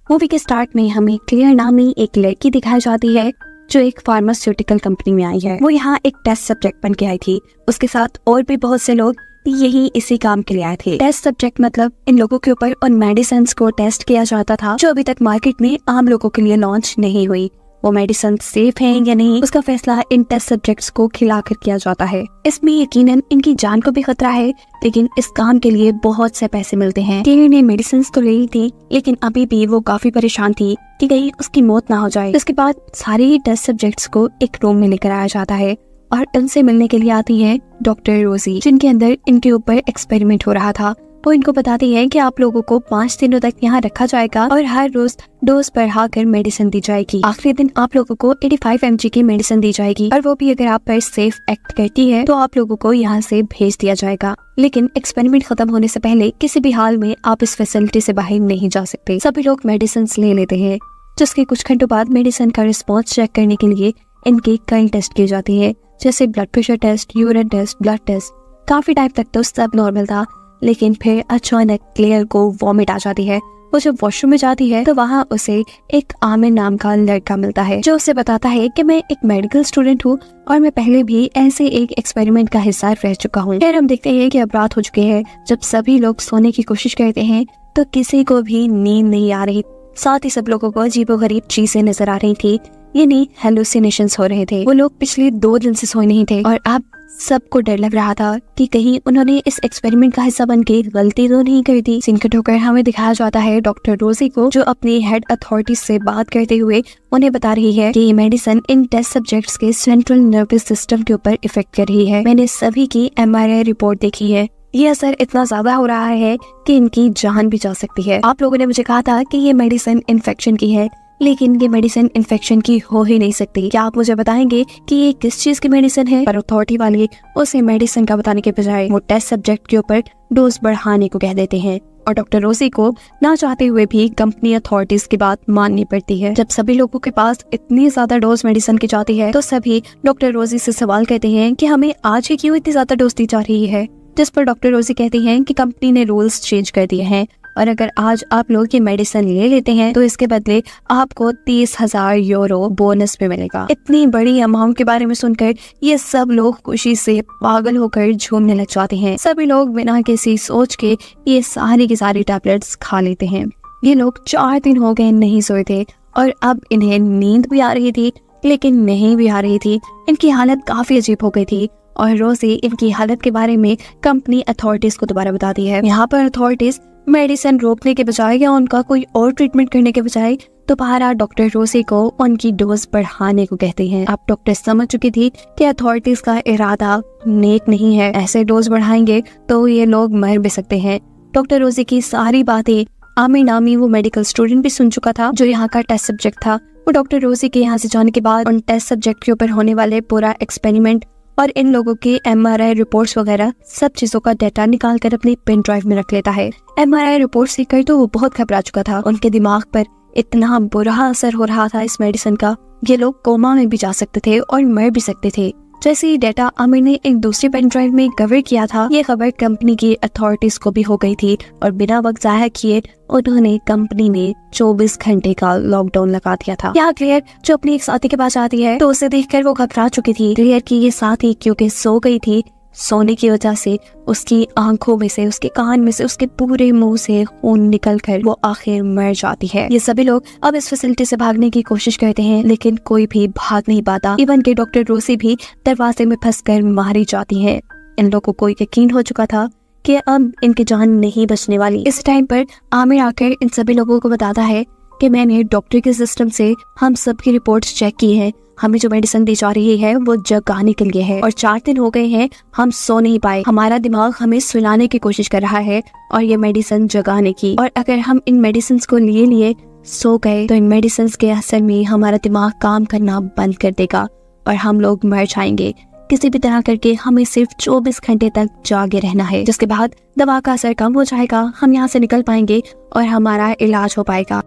Movie के start में हमें क्लेयर नामी एक लड़की दिखाई जाती है जो एक फार्मास्यूटिकल कंपनी में आई है। वो यहाँ एक टेस्ट सब्जेक्ट बन के आई थी। उसके साथ और भी बहुत से लोग यही इसी काम के लिए आए थे। टेस्ट सब्जेक्ट मतलब इन लोगों के ऊपर उन मेडिसिन को टेस्ट किया जाता था जो अभी तक मार्केट में आम लोगों के लिए लॉन्च नहीं हुई। वो मेडिसिन सेफ है या नहीं, उसका फैसला इन टेस्ट सब्जेक्ट्स को खिलाकर किया जाता है। इसमें यकीनन इनकी जान को भी खतरा है, लेकिन इस काम के लिए बहुत से पैसे मिलते हैं। टीनी ने मेडिसिन तो ले ली थी, लेकिन अभी भी वो काफी परेशान थी कि कहीं उसकी मौत ना हो जाए। उसके बाद सारे ही टेस्ट सब्जेक्ट्स को एक रूम में लेकर आया जाता है और उनसे मिलने के लिए आती है डॉक्टर रोजी, जिनके अंदर इनके ऊपर एक्सपेरिमेंट हो रहा था। वो इनको बताती है कि आप लोगों को 5 दिनों तक यहाँ रखा जाएगा और हर रोज डोज बढ़ाकर मेडिसिन दी जाएगी। आखिरी दिन आप लोगों को 85 mg की मेडिसिन दी जाएगी और वो भी अगर आप पर सेफ एक्ट करती है तो आप लोगों को यहाँ से भेज दिया जाएगा। लेकिन एक्सपेरिमेंट खत्म होने से पहले किसी भी हाल में आप इस फैसिलिटी से बाहर नहीं जा सकते। सभी लोग मेडिसिन ले लेते हैं, जिसके कुछ घंटों बाद मेडिसिन का रिस्पॉन्स चेक करने के लिए इनके कई टेस्ट किए जाते हैं, जैसे blood pressure test, urine test, blood test. काफी टाइम तक तो सब नॉर्मल था, लेकिन फिर अचानक क्लेयर को वॉमिट आ जाती है। वो जब वॉशरूम में जाती है तो वहाँ उसे एक आमिर नाम का लड़का मिलता है जो उसे बताता है कि मैं एक मेडिकल स्टूडेंट हूँ और मैं पहले भी ऐसे एक एक्सपेरिमेंट का हिस्सा रह चुका हूँ। फिर हम देखते हैं कि अब रात हो चुकी है। जब सभी लोग सोने की कोशिश करते हैं तो किसी को भी नींद नहीं आ रही। साथ ही सब लोगों को अजीबोगरीब चीजें नजर आ रही थी, यानी हेलुसिनेशंस हो रहे थे। वो लोग पिछले 2 दिन से सोए नहीं थे और अब सबको डर लग रहा था कि कहीं उन्होंने इस एक्सपेरिमेंट का हिस्सा बनके गलती तो नहीं कर दी। सीन कट होकर हमें दिखाया जाता है डॉक्टर रोजी को, जो अपनी हेड अथॉरिटी से बात करते हुए उन्हें बता रही है कि ये मेडिसिन इन टेस्ट सब्जेक्ट्स के सेंट्रल नर्वस सिस्टम के ऊपर इफेक्ट कर रही है। मैंने सभी की MRI रिपोर्ट देखी है। ये असर इतना ज्यादा हो रहा है कि इनकी जान भी जा सकती है। आप लोगों ने मुझे कहा था कि ये मेडिसिन इन्फेक्शन की है, लेकिन ये मेडिसिन इन्फेक्शन की हो ही नहीं सकती। क्या आप मुझे बताएंगे कि ये किस चीज की मेडिसिन है? पर अथॉरिटी वाले उसे मेडिसिन का बताने के बजाय वो टेस्ट सब्जेक्ट के ऊपर डोज बढ़ाने को कह देते हैं और डॉक्टर रोजी को ना चाहते हुए भी कंपनी अथॉरिटीज की बात माननी पड़ती है। जब सभी लोगों के पास इतनी ज्यादा डोज मेडिसिन की जाती है तो सभी डॉक्टर रोजी से सवाल करते हैं कि हमें आज ही क्यों इतनी ज्यादा डोज दी जा रही है, जिस पर डॉक्टर रोजी कहती हैं कि कंपनी ने रूल्स चेंज कर दिए हैं और अगर आज आप लोग ये मेडिसिन ले लेते हैं तो इसके बदले आपको 30,000 यूरो बोनस पे मिलेगा। इतनी बड़ी अमाउंट के बारे में सुनकर ये सब लोग खुशी से पागल होकर झूमने लग जाते हैं। सभी लोग बिना किसी सोच के ये सारी की सारी टैबलेट्स खा लेते हैं। ये लोग 4 दिन हो गए नहीं सोए थे और अब इन्हें नींद भी आ रही थी, लेकिन नहीं भी आ रही थी। इनकी हालत काफी अजीब हो गई थी और रोजी इनकी हालत के बारे में कंपनी अथॉरिटीज को दोबारा बताती है। यहाँ पर अथॉरिटीज मेडिसिन रोकने के बजाय या उनका कोई और ट्रीटमेंट करने के बजाय दोबारा डॉक्टर रोजी को उनकी डोज बढ़ाने को कहते हैं। अब डॉक्टर समझ चुकी थी कि अथॉरिटीज का इरादा नेक नहीं है। ऐसे डोज बढ़ाएंगे तो ये लोग मर भी सकते हैं। डॉक्टर रोजी की सारी बातें आमिर नामी वो मेडिकल स्टूडेंट भी सुन चुका था जो यहाँ का टेस्ट सब्जेक्ट था। वो डॉक्टर रोजी के यहाँ से जाने के बाद उन टेस्ट सब्जेक्ट के ऊपर होने वाले पूरा एक्सपेरिमेंट और इन लोगों के MRI रिपोर्ट्स वगैरह सब चीजों का डाटा निकाल कर अपनी पेन ड्राइव में रख लेता है। MRI रिपोर्ट देखकर तो वो बहुत घबरा चुका था। उनके दिमाग पर इतना बुरा असर हो रहा था इस मेडिसिन का, ये लोग कोमा में भी जा सकते थे और मर भी सकते थे। जैसे ही डाटा आमिर ने एक दूसरी पेन ड्राइव में कवर किया था, ये खबर कंपनी की अथॉरिटीज को भी हो गई थी और बिना वक्त जाया किए उन्होंने कंपनी में 24 घंटे का लॉकडाउन लगा दिया था। यहाँ क्लियर जो अपनी एक साथी के पास आती है तो उसे देखकर वो घबरा चुकी थी। क्लियर की ये साथी क्योंकि सो गई थी, सोने की वजह से उसकी आंखों में से, उसके कान में से, उसके पूरे मुंह से खून निकलकर वो आखिर मर जाती है। ये सभी लोग अब इस फैसिलिटी से भागने की कोशिश करते हैं, लेकिन कोई भी भाग नहीं पाता। इवन के डॉक्टर रोसी भी दरवाजे में फंसकर मारी जाती है। इन लोगों को यकीन हो चुका था कि अब इनकी जान नहीं बचने वाली। इस टाइम पर आमिर आकर इन सभी लोगों को बताता है कि मैंने डॉक्टर के सिस्टम से हम सबकी रिपोर्ट्स चेक की है। हमें जो मेडिसिन दी जा रही है वो जगाने के लिए है और 4 दिन हो गए हैं हम सो नहीं पाए। हमारा दिमाग हमें सुलाने की कोशिश कर रहा है और ये मेडिसिन जगाने की। और अगर हम इन मेडिसिन को लिए सो गए तो इन मेडिसिन के असर में हमारा दिमाग काम करना बंद कर देगा और हम लोग मर जाएंगे। किसी भी तरह करके हमें सिर्फ 24 घंटे तक जागे रहना है, जिसके बाद दवा का असर कम हो जाएगा, हम यहाँ से निकल पाएंगे और हमारा इलाज हो पाएगा।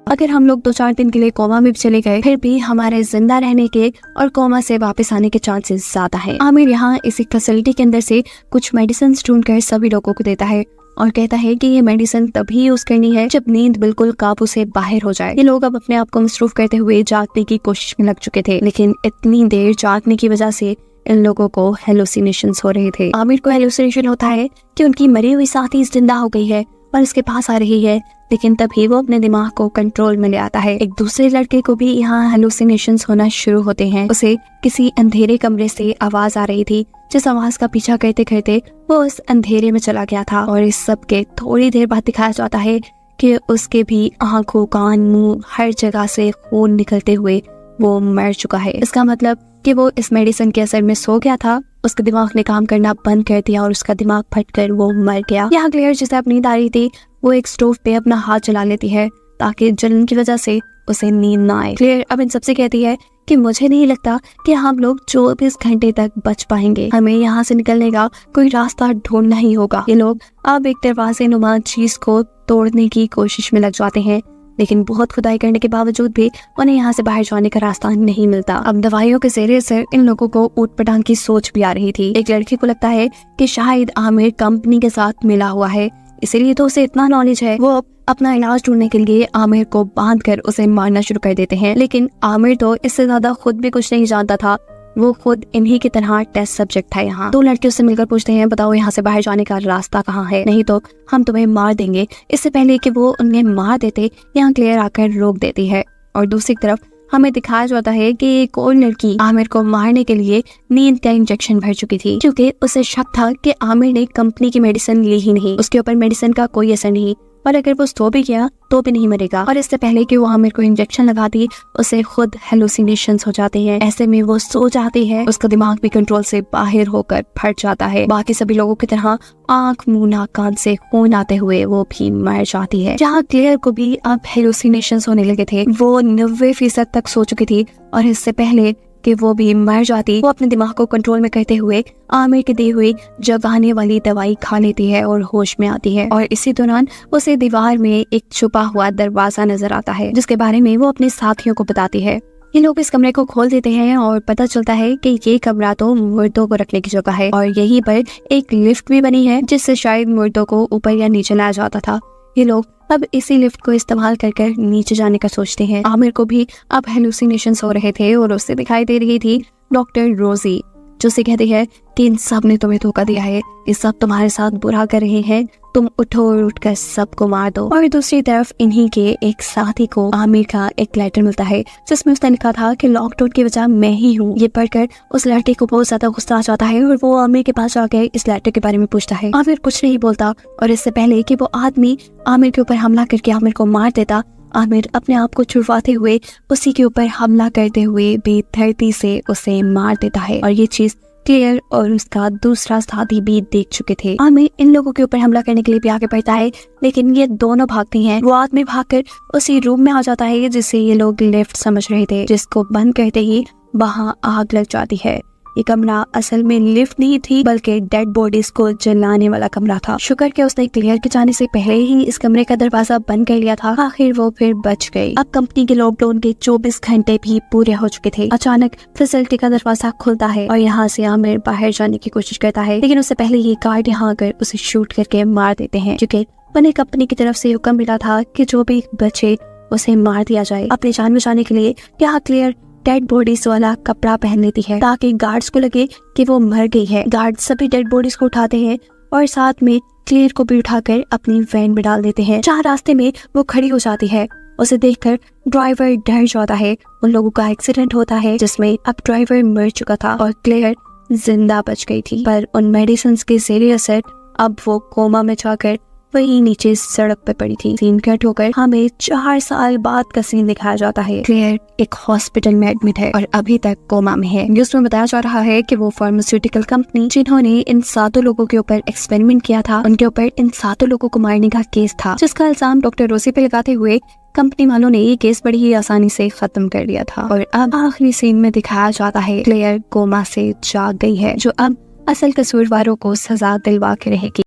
अगर हम लोग 2-4 दिन के लिए कोमा में भी चले गए फिर भी हमारे जिंदा रहने के और कोमा से वापस आने के चांसेस ज्यादा है। आमिर यहाँ इसी फैसिलिटी के अंदर से कुछ मेडिसिन ढूंढ कर सभी लोगों को देता है और कहता है कि ये मेडिसिन तभी यूज करनी है जब नींद बिल्कुल काबू से बाहर हो जाए। ये लोग अब अपने आप को मसरूफ करते हुए जागने की कोशिश में लग चुके थे, लेकिन इतनी देर जागने की वजह से इन लोगों को हेलुसिनेशंस हो रहे थे। आमिर को हेलुसिनेशन होता है कि उनकी मरी हुई साथी जिंदा हो गई है और इसके पास आ रही है, लेकिन तभी वो अपने दिमाग को कंट्रोल में ले आता है। एक दूसरे लड़के को भी यहाँ हेलुसिनेशंस होना शुरू होते हैं। उसे किसी अंधेरे कमरे से आवाज आ रही थी, जिस आवाज का पीछा करते करते वो उस अंधेरे में चला गया था। और इस सब के थोड़ी देर बाद दिखाया जाता है कि उसके भी आंखों, कान, मुंह, हर जगह से खून निकलते हुए वो मर चुका है। इसका मतलब कि वो इस मेडिसिन के असर में सो गया था, उसके दिमाग ने काम करना बंद कर दिया और उसका दिमाग फटकर वो मर गया। यहाँ क्लेयर जिसे अपनी नींद आ रही थी, वो एक स्टोव पे अपना हाथ चला लेती है ताकि जलन की वजह से उसे नींद ना आए। क्लेयर अब इन सबसे कहती है कि मुझे नहीं लगता कि हम लोग 24 घंटे तक बच पाएंगे, हमें यहाँ से निकलने का कोई रास्ता ढूंढना ही होगा। ये लोग अब एक दरवाजे नुमा चीज को तोड़ने की कोशिश में लग जाते हैं, लेकिन बहुत खुदाई करने के बावजूद भी उन्हें यहाँ से बाहर जाने का रास्ता नहीं मिलता। अब दवाइयों के जरिए से इन लोगों को ऊट-पटांग की सोच भी आ रही थी। एक लड़के को लगता है कि शायद आमिर कंपनी के साथ मिला हुआ है, इसीलिए तो उसे इतना नॉलेज है। वो अपना इलाज ढूंढने के लिए आमिर को बांधकर उसे मारना शुरू कर देते हैं, लेकिन आमिर तो इससे ज्यादा खुद भी कुछ नहीं जानता था। वो खुद इन्हीं की तरह टेस्ट सब्जेक्ट था। यहाँ दो लड़के उससे मिलकर पूछते हैं, बताओ यहाँ से बाहर जाने का रास्ता कहाँ है, नहीं तो हम तुम्हें मार देंगे। इससे पहले कि वो उन्हें मार देते, यहाँ क्लेयर आकर रोक देती है। और दूसरी तरफ हमें दिखाया जाता है कि एक और लड़की आमिर को मारने के लिए नींद का इंजेक्शन भर चुकी थी, क्योंकि उसे शक था कि आमिर ने कंपनी की मेडिसिन ली ही नहीं, उसके ऊपर मेडिसिन का कोई असर नहीं, और अगर वो सो भी गया तो भी नहीं मरेगा। और इससे पहले कि वो आमिर को इंजेक्शन लगाती, उसे खुद हेलुसिनेशंस हो जाते हैं। ऐसे में वो सो जाती है, उसका दिमाग भी कंट्रोल से बाहर होकर फट जाता है। बाकी सभी लोगों की तरह आंख, मुंह, नाक, कान से खून आते हुए वो भी मर जाती है। जहाँ क्लेयर को भी अब हेलुसिनेशंस होने लगे थे, वो 90% तक सो चुकी थी, और इससे पहले कि वो भी मर जाती, वो अपने दिमाग को कंट्रोल में करते हुए आमिर की दी हुई जगाने वाली दवाई खा लेती है और होश में आती है। और इसी दौरान उसे दीवार में एक छुपा हुआ दरवाजा नजर आता है, जिसके बारे में वो अपने साथियों को बताती है। ये लोग इस कमरे को खोल देते हैं और पता चलता है कि ये कमरा तो मुर्दों को रखने की जगह है, और यहीं पर एक लिफ्ट भी बनी है, जिससे शायद मुर्दों को ऊपर या नीचे लाया जाता था। ये लोग अब इसी लिफ्ट को इस्तेमाल कर नीचे जाने का सोचते हैं। आमिर को भी अब हेलुसिनेशंस हो रहे थे और उससे दिखाई दे रही थी डॉक्टर रोजी, जो से कहती है कि इन सब ने तुम्हें धोखा दिया है, ये सब तुम्हारे साथ बुरा कर रहे हैं, तुम उठो और उठकर सबको मार दो। और दूसरी तरफ इन्हीं के एक साथी को आमिर का एक लेटर मिलता है, जिसमें उसने लिखा था कि लॉकडाउन की वजह मैं ही हूँ। ये पढ़कर उस लड़के को बहुत ज्यादा गुस्सा आ जाता है और वो आमिर के पास जाकर इस लेटर के बारे में पूछता है। आमिर कुछ नहीं बोलता, और इससे पहले कि वो आदमी आमिर के ऊपर हमला करके आमिर को मार देता, आमिर अपने आप को छुड़वाते हुए उसी के ऊपर हमला करते हुए बेदर्दी से उसे मार देता है। और ये चीज क्लेयर और उसका दूसरा साथी भी देख चुके थे। आमिर इन लोगों के ऊपर हमला करने के लिए भी आगे बढ़ता है, लेकिन ये दोनों भागती हैं। वो आदमी भागकर उसी रूम में आ जाता है जिसे ये लोग लिफ्ट समझ रहे थे, जिसको बंद करते ही वहाँ आग लग जाती है। ये कमरा असल में लिफ्ट नहीं थी, बल्कि डेड बॉडीज को जलाने वाला कमरा था। शुक्र के उसने क्लियर के जाने से पहले ही इस कमरे का दरवाजा बंद कर लिया था। आखिर वो फिर बच गई। अब कंपनी के लॉकडाउन के 24 घंटे भी पूरे हो चुके थे। अचानक फैसिलिटी का दरवाजा खुलता है और यहाँ से आमिर बाहर जाने की कोशिश करता है, लेकिन उससे पहले ये गार्ड यहाँ आकर उसे शूट करके मार देते हैं, क्योंकि उन्हें कंपनी की तरफ से हुक्म मिला था कि जो भी बचे उसे मार दिया जाए। अपनी जान बचाने के लिए यहाँ क्लियर डेड बॉडीज वाला कपड़ा पहन लेती है, ताकि गार्ड्स को लगे कि वो मर गई है। गार्ड सभी डेड बॉडीज को उठाते हैं और साथ में क्लेयर को भी उठाकर अपनी वैन में डाल देते हैं। जहाँ रास्ते में वो खड़ी हो जाती है, उसे देखकर ड्राइवर डर जाता है। उन लोगों का एक्सीडेंट होता है जिसमें अब ड्राइवर मर चुका था और क्लेयर जिंदा बच गई थी, पर उन मेडिसिन के ज़रिए असर अब वो कोमा में जाकर वही नीचे सड़क पे पड़ी थी। सीन कट होकर हमें 4 साल बाद का सीन दिखाया जाता है। क्लेयर एक हॉस्पिटल में एडमिट है और अभी तक कोमा में है। जिसमें बताया जा रहा है कि वो फार्मास्यूटिकल कंपनी जिन्होंने इन 7 लोगों के ऊपर एक्सपेरिमेंट किया था, उनके ऊपर इन 7 लोगों को मारने का केस था, जिसका इल्जाम डॉक्टर रोसी पे लगाते हुए कंपनी वालों ने ये केस बड़ी ही आसानी से खत्म कर दिया था। और अब आखिरी सीन में दिखाया जाता है क्लेयर कोमा से जाग गई है, जो अब असल कसूरवारों को सजा दिलवा के रहेगी।